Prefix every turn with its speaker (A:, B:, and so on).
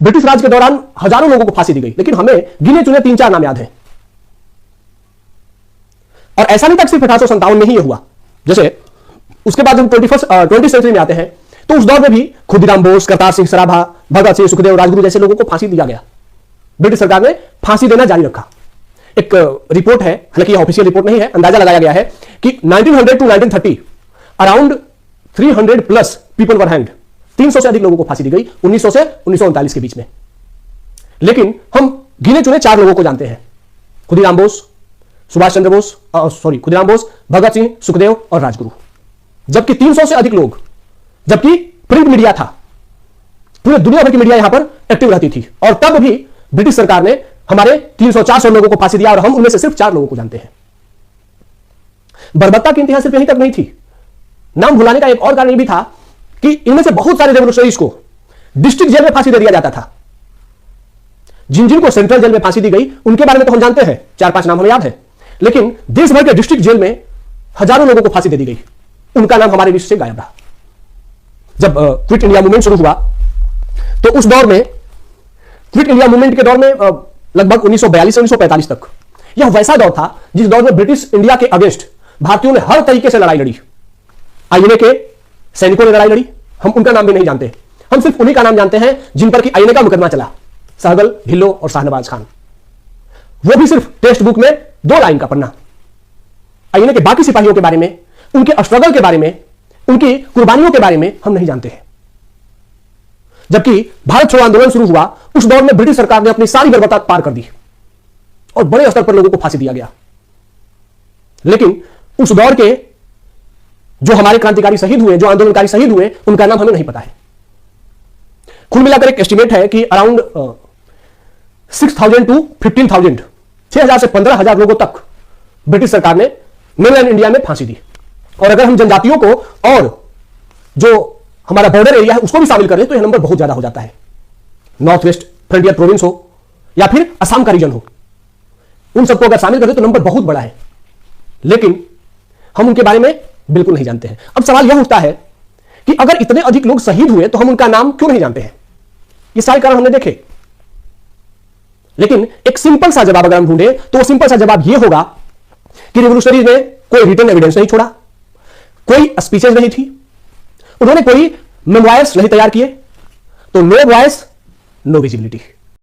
A: British राज के दौरान हजारों लोगों को फांसी दी गई, लेकिन हमें गिने चुने 3-4 नाम याद हैं। और ऐसा नहीं था सिर्फ 1857 में ही यह हुआ। जैसे उसके बाद हम 20वीं सेंचुरी में आते हैं तो उस दौर में भी खुदीराम बोस, करतार सिंह सराभा, भगत सिंह, सुखदेव, राजगुरु जैसे लोगों को फांसी दिया गया। ब्रिटिश सरकार ने फांसी देना जारी रखा। एक रिपोर्ट है, हालांकि यह ऑफिशियल रिपोर्ट नहीं है, अंदाजा लगाया गया है कि 1900 to 1930 around 300 plus people were hanged. 300 से अधिक लोगों को फांसी दी गई 1900 से 1939 के बीच में। लेकिन हम गिने चुने 4 लोगों को जानते हैं, खुदीराम बोस, सुभाष चंद्र बोस, खुदीराम बोस, भगत सिंह, सुखदेव और राजगुरु। जबकि 300 से अधिक लोग, जबकि प्रिंट मीडिया था, पूरे दुनिया भर की मीडिया यहां पर एक्टिव रहती थी, और तब भी ब्रिटिश सरकार ने हमारे 300-400 लोगों को फांसी दिया और हम उनमें से सिर्फ 4 लोगों को जानते हैं। बर्बरता की इंतहा सिर्फ यहीं तक नहीं थी। नाम भुलाने का एक और कारण भी था कि इनमें से बहुत सारे रेवोल्यूशनरीज को डिस्ट्रिक्ट जेल में फांसी दे दिया जाता था। जिन जिन को सेंट्रल जेल में फांसी दी गई उनके बारे में तो हम जानते हैं, 4-5 नाम हमें याद है, लेकिन देश भर के डिस्ट्रिक्ट जेल में हजारों लोगों को फांसी दे दी गई, उनका नाम हमारे लिस्ट से गायब रहा। जब क्विट इंडिया मूवमेंट शुरू हुआ तो उस दौर में, क्विट इंडिया मूवमेंट के दौर में लगभग 1942 से 1945 तक, यह वैसा दौर था जिस दौर में ब्रिटिश इंडिया के अगेंस्ट भारतीयों ने हर तरीके से लड़ाई लड़ी। आईएनए के सैनिकों ने लड़ाई लड़ी, हम उनका नाम भी नहीं जानते, हम सिर्फ उन्हीं का नाम जानते हैं जिन पर कि आईएनए का मुकदमा चला, सहगल, ढिल्लो और शाहनवाज खान। वो भी सिर्फ टेक्स्ट बुक में 2 लाइन का पढ़ना। आईएनए के बाकी सिपाहियों के बारे में, उनके स्ट्रगल के बारे में, उनकी कुर्बानियों के बारे में हम नहीं जानते हैं। जबकि भारत छोड़ो आंदोलन शुरू हुआ, उस दौर में ब्रिटिश सरकार ने अपनी सारी बर्बरता पार कर दी और बड़े स्तर पर लोगों को फांसी दिया गया। लेकिन उस दौर के जो हमारे क्रांतिकारी शहीद हुए, जो आंदोलनकारी शहीद हुए, उनका नाम हमें नहीं पता है। कुल मिलाकर एक एस्टिमेट है कि अराउंड 6000 टू 15,000, 6,000 से 15,000 लोगों तक ब्रिटिश सरकार ने मेनलैंड इंडिया में फांसी दी। और अगर हम जनजातियों को और जो हमारा बॉर्डर एरिया है उसको भी शामिल कर ले तो यह नंबर बहुत ज्यादा हो जाता है। नॉर्थ वेस्ट फ्रंटियर प्रोविंस हो या फिर असम का रीजन हो, उन सबको अगर शामिल कर ले तो नंबर बहुत बड़ा है, लेकिन हम उनके बारे में बिल्कुल नहीं जानते हैं। अब सवाल यह उठता है कि अगर इतने अधिक लोग शहीद हुए तो हम उनका नाम क्यों नहीं जानते हैं? ये सारे कारण हमने देखे, लेकिन एक सिंपल सा जवाब अगर हम ढूंढे तो वो सिंपल सा जवाब यह होगा कि रिवोल्यूशनरीज ने कोई रिटन एविडेंस नहीं छोड़ा, कोई स्पीचेज नहीं थी, उन्होंने कोई मेमोयर्स नहीं तैयार किए, तो नो वॉइस नो विजिबिलिटी।